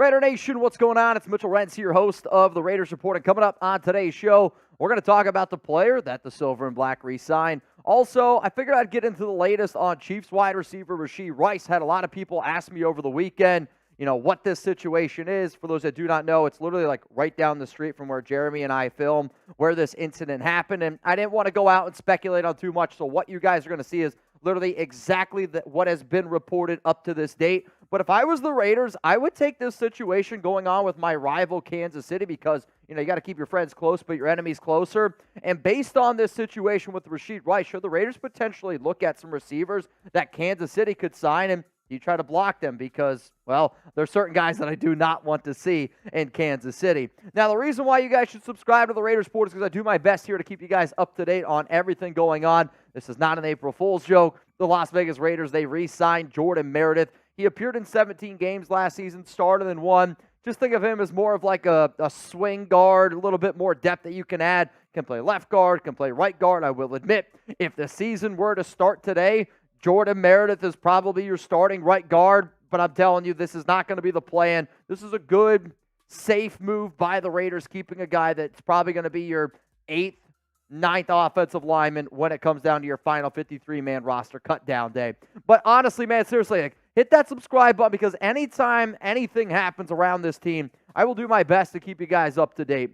Raider Nation, what's going on? It's Mitchell Renz here, host of the Raiders Report. And coming up on today's show, we're going to talk about the player that the Silver and Black re-signed. Also, I figured I'd get into the latest on Chiefs wide receiver Rashee Rice. Had a lot of people ask me over the weekend, what this situation is. For those that do not know, it's literally like right down the street from where Jeremy and I film, where this incident happened. And I didn't want to go out and speculate on too much. So what you guys are going to see is literally exactly what has been reported up to this date. But if I was the Raiders, I would take this situation going on with my rival Kansas City because, you got to keep your friends close, but your enemies closer. And based on this situation with Rashee Rice, should the Raiders potentially look at some receivers that Kansas City could sign, and you try to block them because, well, there's certain guys that I do not want to see in Kansas City. Now, the reason why you guys should subscribe to the Raiders Report is because I do my best here to keep you guys up to date on everything going on. This is not an April Fool's joke. The Las Vegas Raiders, they re-signed Jordan Meredith. He appeared in 17 games last season, started in one. Just think of him as more of like a swing guard, a little bit more depth that you can add. Can play left guard, can play right guard. I will admit, if the season were to start today, Jordan Meredith is probably your starting right guard, but I'm telling you, this is not going to be the plan. This is a good, safe move by the Raiders, keeping a guy that's probably going to be your 8th, 9th offensive lineman when it comes down to your final 53-man roster cut down day. But honestly, man, seriously, hit that subscribe button because anytime anything happens around this team, I will do my best to keep you guys up to date.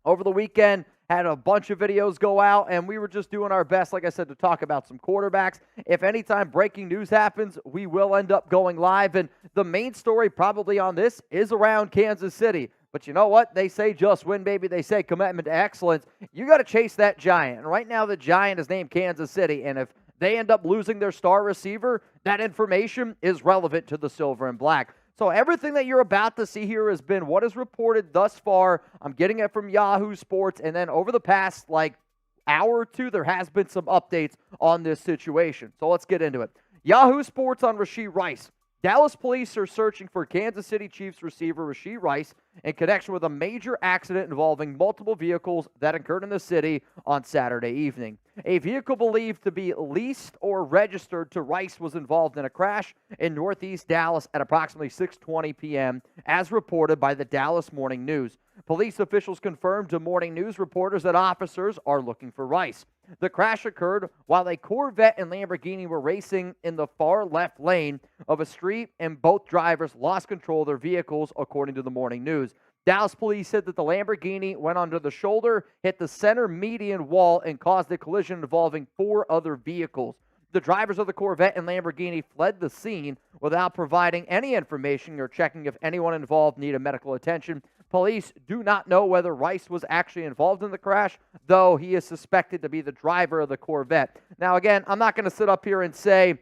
Over the weekend, had a bunch of videos go out, and we were just doing our best, like I said, to talk about some quarterbacks. If anytime breaking news happens, we will end up going live, and the main story probably on this is around Kansas City. But you know what? They say just win, baby. They say commitment to excellence. You got to chase that giant. And right now, the giant is named Kansas City, and if they end up losing their star receiver, that information is relevant to the Silver and Black. So everything that you're about to see here has been what is reported thus far. I'm getting it from Yahoo Sports, and then over the past, hour or two, there has been some updates on this situation. So let's get into it. Yahoo Sports on Rashee Rice. Dallas police are searching for Kansas City Chiefs receiver Rashee Rice in connection with a major accident involving multiple vehicles that occurred in the city on Saturday evening. A vehicle believed to be leased or registered to Rice was involved in a crash in northeast Dallas at approximately 6:20 p.m., as reported by the Dallas Morning News. Police officials confirmed to Morning News reporters that officers are looking for Rice. The crash occurred while a Corvette and Lamborghini were racing in the far left lane of a street, and both drivers lost control of their vehicles, according to the Morning News. Dallas police said that the Lamborghini went under the shoulder, hit the center median wall, and caused a collision involving 4 other vehicles. The drivers of the Corvette and Lamborghini fled the scene without providing any information or checking if anyone involved needed medical attention. Police do not know whether Rice was actually involved in the crash, though he is suspected to be the driver of the Corvette. Now, again, I'm not going to sit up here and say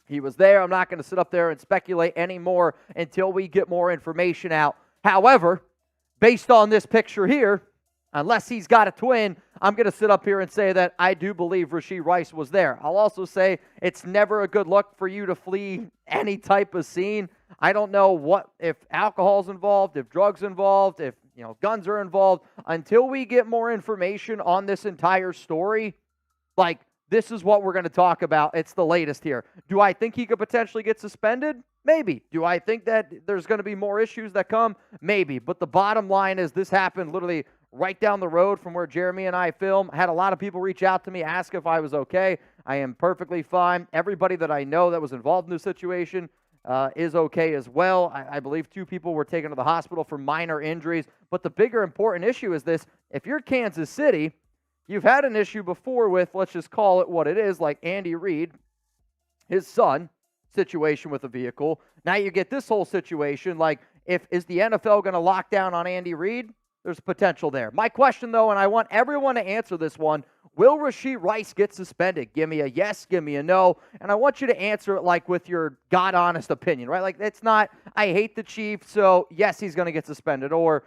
he was there. I'm not going to sit up there and speculate anymore until we get more information out. However, based on this picture here, unless he's got a twin, I'm going to sit up here and say that I do believe Rashee Rice was there. I'll also say it's never a good look for you to flee any type of scene. I don't know if alcohol's involved, if drugs involved, if guns are involved. Until we get more information on this entire story, this is what we're going to talk about. It's the latest here. Do I think he could potentially get suspended? Maybe. Do I think that there's going to be more issues that come? Maybe. But the bottom line is this happened literally right down the road from where Jeremy and I film. I had a lot of people reach out to me, ask if I was okay. I am perfectly fine. Everybody that I know that was involved in this situation is okay as well. I believe 2 people were taken to the hospital for minor injuries. But the bigger important issue is this. If you're Kansas City, you've had an issue before with, let's just call it what it is, like Andy Reid, his son, situation with a vehicle. Now you get this whole situation, is the NFL going to lock down on Andy Reid? There's potential there. My question, though, and I want everyone to answer this one, will Rashee Rice get suspended? Give me a yes, give me a no, and I want you to answer it with your God-honest opinion, right? It's not, I hate the Chiefs, so yes, he's going to get suspended, or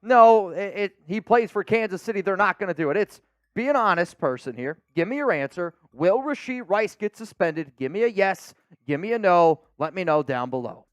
no, he plays for Kansas City, they're not going to do it. It's be an honest person here. Give me your answer. Will Rashee Rice get suspended? Give me a yes, give me a no. Let me know down below.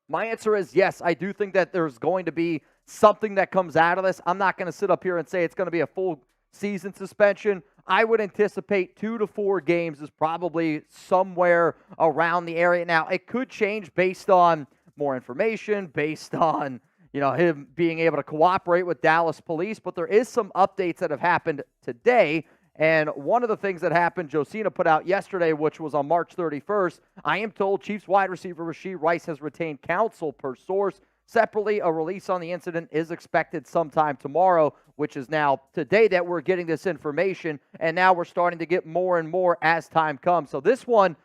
My answer is yes. I do think that there's going to be something that comes out of this. I'm not going to sit up here and say it's going to be a full season suspension. I would anticipate 2 to 4 games is probably somewhere around the area. Now, it could change based on more information based on, him being able to cooperate with Dallas police. But there is some updates that have happened today. And one of the things that happened, Josina put out yesterday, which was on March 31st, I am told Chiefs wide receiver Rashee Rice has retained counsel per source. Separately, a release on the incident is expected sometime tomorrow, which is now today that we're getting this information, and now we're starting to get more and more as time comes. So this one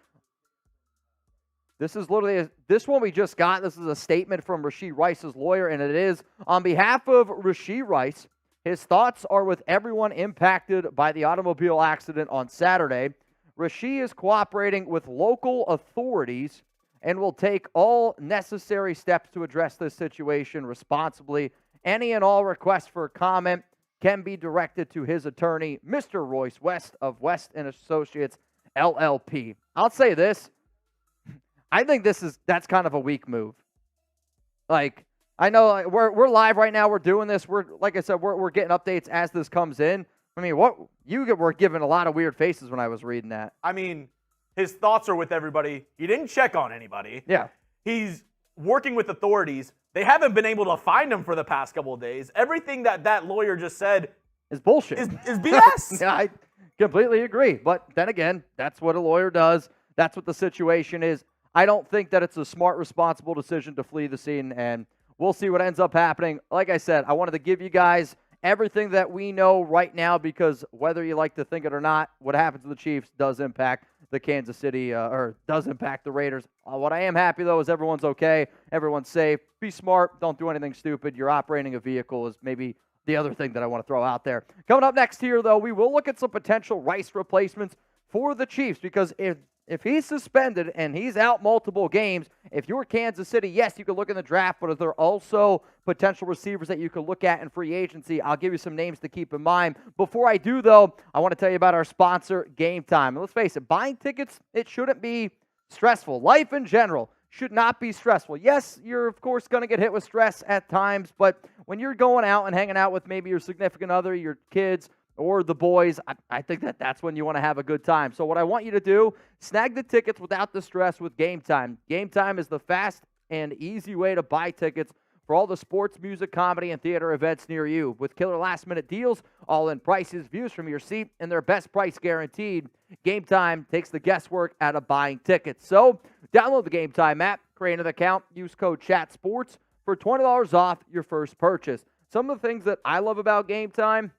we just got. This is a statement from Rashee Rice's lawyer, and it is, on behalf of Rashee Rice, his thoughts are with everyone impacted by the automobile accident on Saturday. Rashee is cooperating with local authorities and will take all necessary steps to address this situation responsibly. Any and all requests for comment can be directed to his attorney, Mr. Royce West of West & Associates, LLP. I'll say this. I think that's kind of a weak move. Like, I know we're live right now. We're doing this. We're getting updates as this comes in. I mean, you were giving a lot of weird faces when I was reading that. I mean, his thoughts are with everybody. He didn't check on anybody. Yeah. He's working with authorities. They haven't been able to find him for the past couple of days. Everything that lawyer just said is bullshit. Is BS. Yeah, I completely agree. But then again, that's what a lawyer does. That's what the situation is. I don't think that it's a smart, responsible decision to flee the scene, and we'll see what ends up happening. Like I said, I wanted to give you guys everything that we know right now, because whether you like to think it or not, what happens to the Chiefs does impact the Kansas City, or does impact the Raiders. What I am happy, though, is everyone's okay. Everyone's safe. Be smart. Don't do anything stupid. You're operating a vehicle is maybe the other thing that I want to throw out there. Coming up next here, though, we will look at some potential Rice replacements for the Chiefs, because if he's suspended and he's out multiple games, if you're Kansas City, yes, you can look in the draft, but are there also potential receivers that you can look at in free agency? I'll give you some names to keep in mind. Before I do, though, I want to tell you about our sponsor, Game Time. And let's face it, buying tickets, it shouldn't be stressful. Life in general should not be stressful. Yes, you're, of course, going to get hit with stress at times, but when you're going out and hanging out with maybe your significant other, your kids, or the boys, I think that's when you want to have a good time. So what I want you to do, snag the tickets without the stress with Game Time. Game Time is the fast and easy way to buy tickets for all the sports, music, comedy, and theater events near you. With killer last-minute deals, all-in prices, views from your seat, and their best price guaranteed, Game Time takes the guesswork out of buying tickets. So download the Game Time app, create an account, use code CHATSPORTS for $20 off your first purchase. Some of the things that I love about Game Time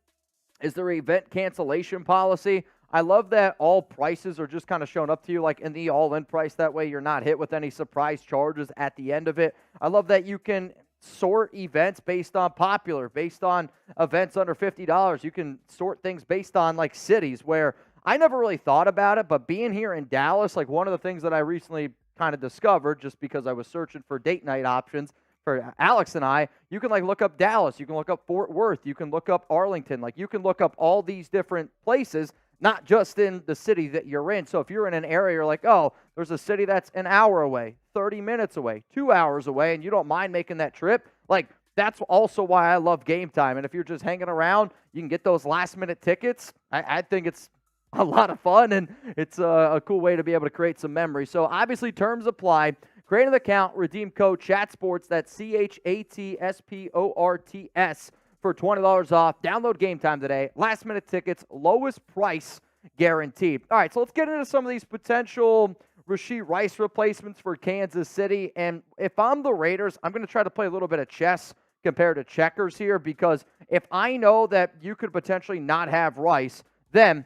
is their event cancellation policy. I love that all prices are just kind of shown up to you like in the all-in price. That way you're not hit with any surprise charges at the end of it. I love that you can sort events based on popular, based on events under $50. You can sort things based on like cities, where I never really thought about it, but being here in Dallas, like one of the things that I recently kind of discovered just because I was searching for date night options for Alex and I, you can like look up Dallas, you can look up Fort Worth, you can look up Arlington, like you can look up all these different places, not just in the city that you're in. So if you're in an area, you're like, oh, there's a city that's an hour away, 30 minutes away, 2 hours away, and you don't mind making that trip, like that's also why I love Game Time. And if you're just hanging around, you can get those last-minute tickets. I think it's a lot of fun, and it's a cool way to be able to create some memories. So obviously terms apply. Create an account, redeem code CHATSPORTS, that's CHATSPORTS, for $20 off. Download Game Time today. Last-minute tickets, lowest price guaranteed. All right, so let's get into some of these potential Rashee Rice replacements for Kansas City. And if I'm the Raiders, I'm going to try to play a little bit of chess compared to checkers here, because if I know that you could potentially not have Rice, then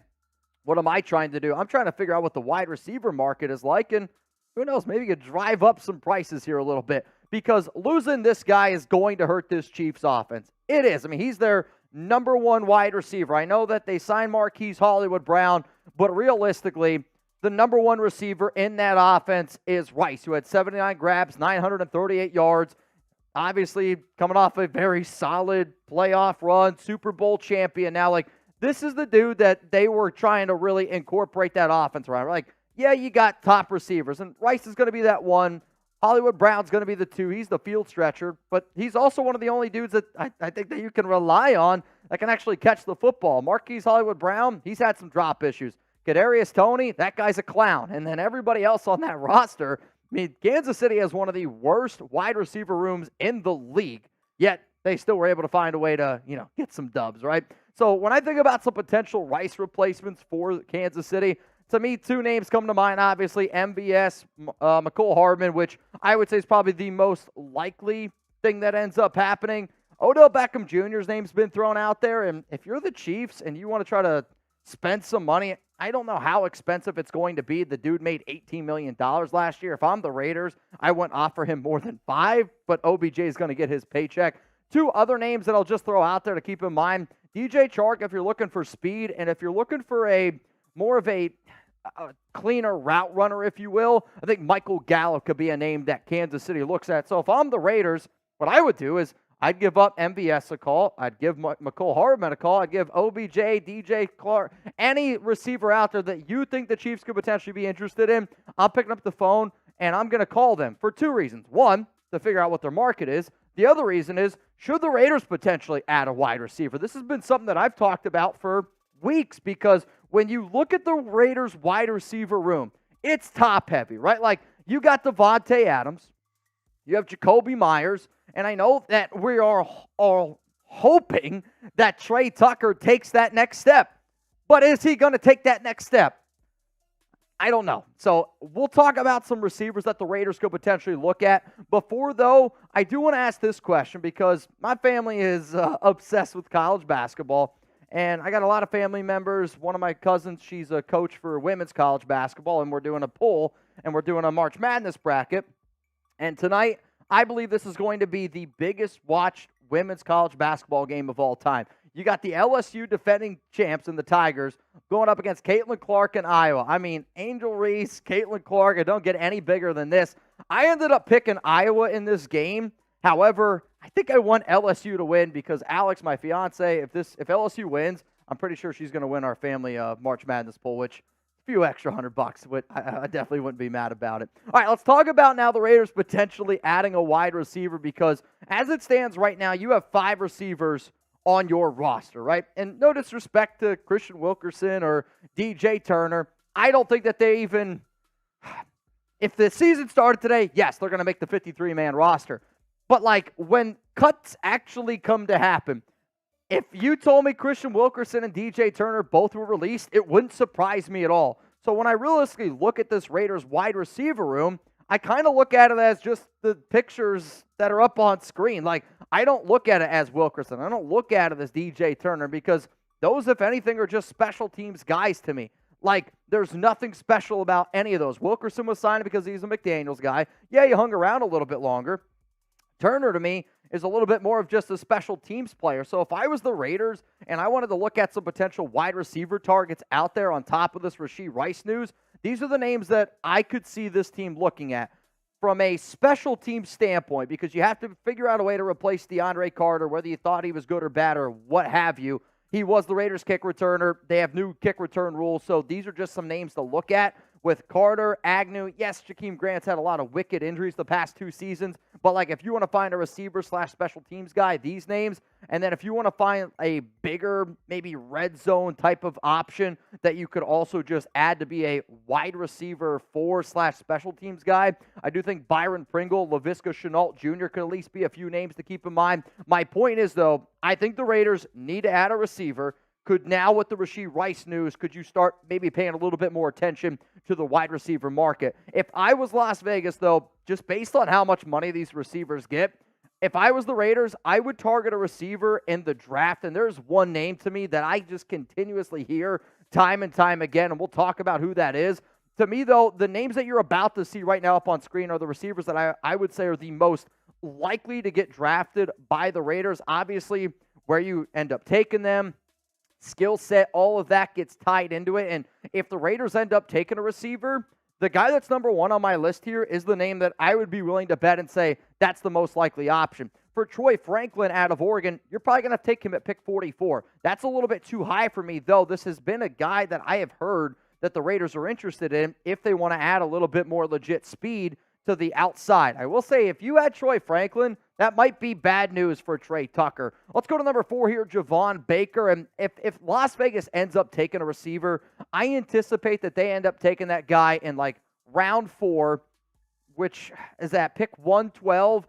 what am I trying to do? I'm trying to figure out what the wide receiver market is like, and who knows, maybe you could drive up some prices here a little bit, because losing this guy is going to hurt this Chiefs offense. It is. I mean, he's their number one wide receiver. I know that they signed Marquise Hollywood Brown, but realistically, the number one receiver in that offense is Rice, who had 79 grabs, 938 yards, obviously coming off a very solid playoff run, Super Bowl champion. Now, like, this is the dude that they were trying to really incorporate that offense around. Like, yeah, you got top receivers, and Rice is going to be that one. Hollywood Brown's going to be the two. He's the field stretcher, but he's also one of the only dudes that I think that you can rely on that can actually catch the football. Marquise Hollywood Brown, he's had some drop issues. Kadarius Toney, that guy's a clown. And then everybody else on that roster, I mean, Kansas City has one of the worst wide receiver rooms in the league, yet they still were able to find a way to, get some dubs, right? So when I think about some potential Rice replacements for Kansas City, to me, two names come to mind, obviously, MVS, McCole Hardman, which I would say is probably the most likely thing that ends up happening. Odell Beckham Jr.'s name's been thrown out there, and if you're the Chiefs and you want to try to spend some money, I don't know how expensive it's going to be. The dude made $18 million last year. If I'm the Raiders, I wouldn't offer him more than $5 million, but OBJ is going to get his paycheck. Two other names that I'll just throw out there to keep in mind. DJ Chark, if you're looking for speed, and if you're looking for a more of a cleaner route runner, if you will, I think Michael Gallup could be a name that Kansas City looks at. So if I'm the Raiders, what I would do is I'd give up MVS a call. I'd give McCole Hardman a call. I'd give OBJ, DJ Clark, any receiver out there that you think the Chiefs could potentially be interested in. I'm picking up the phone, and I'm going to call them for two reasons. One, to figure out what their market is. The other reason is, should the Raiders potentially add a wide receiver? This has been something that I've talked about for weeks, because when you look at the Raiders wide receiver room, it's top heavy, right? Like, you got Devontae Adams, you have Jacoby Myers, and I know that we are all hoping that Trey Tucker takes that next step. But is he going to take that next step? I don't know. So we'll talk about some receivers that the Raiders could potentially look at. Before, though, I do want to ask this question, because my family is obsessed with college basketball. And I got a lot of family members. One of my cousins, she's a coach for women's college basketball, and we're doing a poll, and we're doing a March Madness bracket. And tonight, I believe this is going to be the biggest watched women's college basketball game of all time. You got the LSU defending champs and the Tigers going up against Caitlin Clark in Iowa. I mean, Angel Reese, Caitlin Clark, it don't get any bigger than this. I ended up picking Iowa in this game. However, I think I want LSU to win, because Alex, my fiance, if LSU wins, I'm pretty sure she's going to win our family March Madness poll, which a few extra $100, but I definitely wouldn't be mad about it. All right, let's talk about now the Raiders potentially adding a wide receiver, because as it stands right now, you have 5 receivers on your roster, right? And no disrespect to Christian Wilkerson or DJ Turner, I don't think that they even, if the season started today, yes, they're going to make the 53-man roster. But, like, when cuts actually come to happen, if you told me Christian Wilkerson and DJ Turner both were released, it wouldn't surprise me at all. So when I realistically look at this Raiders wide receiver room, I kind of look at it as just the pictures that are up on screen. Like, I don't look at it as Wilkerson. I don't look at it as DJ Turner, because those, if anything, are just special teams guys to me. Like, there's nothing special about any of those. Wilkerson was signed because he's a McDaniels guy. Yeah, he hung around a little bit longer. Turner, to me, is a little bit more of just a special teams player. So if I was the Raiders and I wanted to look at some potential wide receiver targets out there on top of this Rashee Rice news, these are the names that I could see this team looking at from a special team standpoint, because you have to figure out a way to replace DeAndre Carter, whether you thought he was good or bad or what have you. He was the Raiders kick returner. They have new kick return rules, so these are just some names to look at. With Carter, Agnew, yes, Jakeem Grant's had a lot of wicked injuries the past 2 seasons, but like if you want to find a receiver/special teams guy, these names, and then if you want to find a bigger, maybe red zone type of option that you could also just add to be a wide receiver 4/special teams guy, I do think Byron Pringle, Laviska Shenault Jr. could at least be a few names to keep in mind. My point is, though, I think the Raiders need to add a receiver. Could now, with the Rashee Rice news, could you start maybe paying a little bit more attention to the wide receiver market? If I was Las Vegas, though, just based on how much money these receivers get, if I was the Raiders, I would target a receiver in the draft. And there's one name to me that I just continuously hear time and time again, and we'll talk about who that is. To me, though, the names that you're about to see right now up on screen are the receivers that I would say are the most likely to get drafted by the Raiders. Obviously, where you end up taking them, skill set, all of that gets tied into it. And if the Raiders end up taking a receiver, the guy that's number 1 on my list here is the name that I would be willing to bet and say that's the most likely option. For Troy Franklin out of Oregon, you're probably going to take him at pick 44. That's a little bit too high for me, though. This has been a guy that I have heard that the Raiders are interested in if they want to add a little bit more legit speed to the outside. I will say, if you had Troy Franklin, that might be bad news for Trey Tucker. Let's go to number 4 here, Javon Baker. And if Las Vegas ends up taking a receiver, I anticipate that they end up taking that guy in like round 4. which is that pick 112.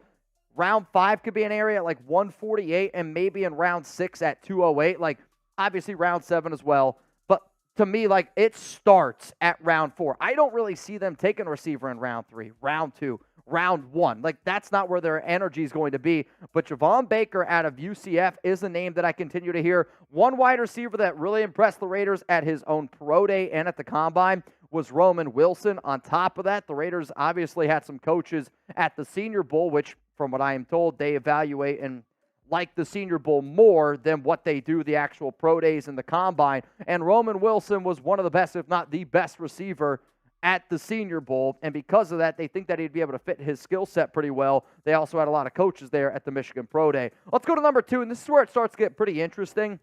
Round 5 could be an area at like 148, and maybe in round 6 at 208. Like, obviously round 7 as well. But to me, like, it starts at round 4. I don't really see them taking a receiver in round 3, round 2, round 1. Like, that's not where their energy is going to be. But Javon Baker out of UCF is a name that I continue to hear. One wide receiver that really impressed the Raiders at his own pro day and at the combine was Roman Wilson. On top of that, the Raiders obviously had some coaches at the Senior Bowl, which, from what I am told, they evaluate and like the Senior Bowl more than what they do the actual pro days and the combine. And Roman Wilson was one of the best, if not the best receiver at the Senior Bowl. And because of that, they think that he'd be able to fit his skill set pretty well. They also had a lot of coaches there at the Michigan Pro Day. Let's go to number 2, and this is where it starts to get pretty interesting.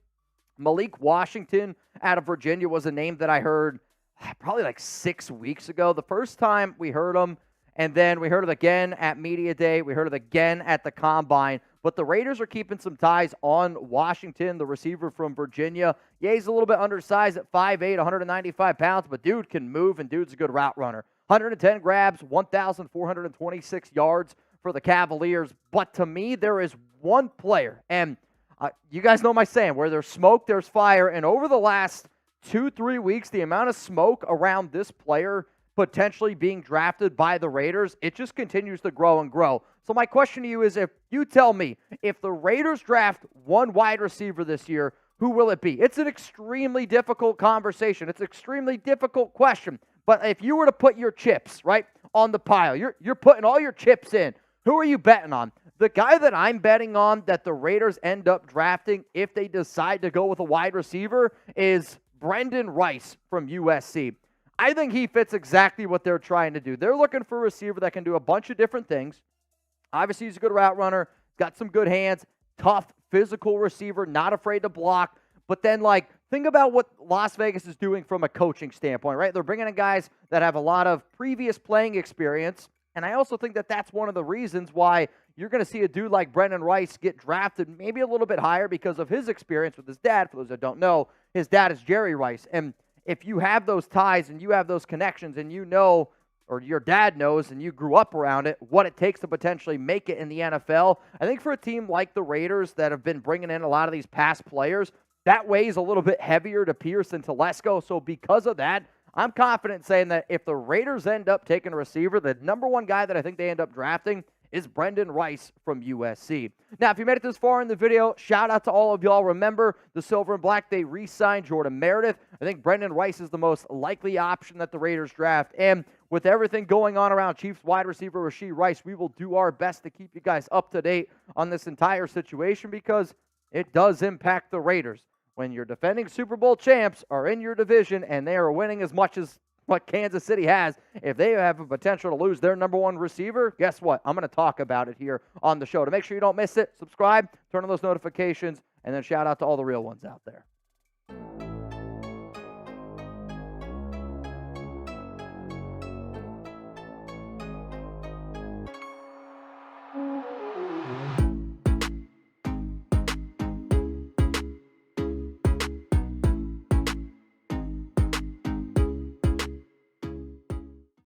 Malik Washington out of Virginia was a name that I heard probably like 6 weeks ago. The first time we heard him, and then we heard it again at Media Day. We heard it again at the Combine. But the Raiders are keeping some ties on Washington, the receiver from Virginia. Yeah, he's a little bit undersized at 5'8", 195 pounds, but dude can move, and dude's a good route runner. 110 grabs, 1,426 yards for the Cavaliers. But to me, there is one player, and you guys know my saying, where there's smoke, there's fire. And over the last 2-3 weeks, the amount of smoke around this player potentially being drafted by the Raiders, it just continues to grow and grow. So my question to you is, if you tell me, if the Raiders draft one wide receiver this year, who will it be? It's an extremely difficult conversation. It's an extremely difficult question. But if you were to put your chips, right, on the pile, you're putting all your chips in, who are you betting on? The guy that I'm betting on that the Raiders end up drafting, if they decide to go with a wide receiver, is Brenden Rice from USC. I think he fits exactly what they're trying to do. They're looking for a receiver that can do a bunch of different things. Obviously, he's a good route runner, got some good hands, tough, physical receiver, not afraid to block. But then, like, think about what Las Vegas is doing from a coaching standpoint, right? They're bringing in guys that have a lot of previous playing experience. And I also think that that's one of the reasons why you're going to see a dude like Brenden Rice get drafted maybe a little bit higher because of his experience with his dad. For those that don't know, his dad is Jerry Rice. And if you have those ties and you have those connections and you know, or your dad knows and you grew up around it, what it takes to potentially make it in the NFL, I think for a team like the Raiders that have been bringing in a lot of these past players, that weighs a little bit heavier to Pierce than to Lesko. So because of that, I'm confident saying that if the Raiders end up taking a receiver, the number one guy that I think they end up drafting is Brenden Rice from USC. Now, if you made it this far in the video, shout out to all of y'all. Remember, the Silver and Black, they re-signed Jordan Meredith. I think Brenden Rice is the most likely option that the Raiders draft. And with everything going on around Chiefs wide receiver Rashee Rice, we will do our best to keep you guys up to date on this entire situation because it does impact the Raiders. When your defending Super Bowl champs are in your division and they are winning as much as what Kansas City has, if they have a potential to lose their number one receiver, guess what? I'm going to talk about it here on the show. To make sure you don't miss it, subscribe, turn on those notifications, and then shout out to all the real ones out there.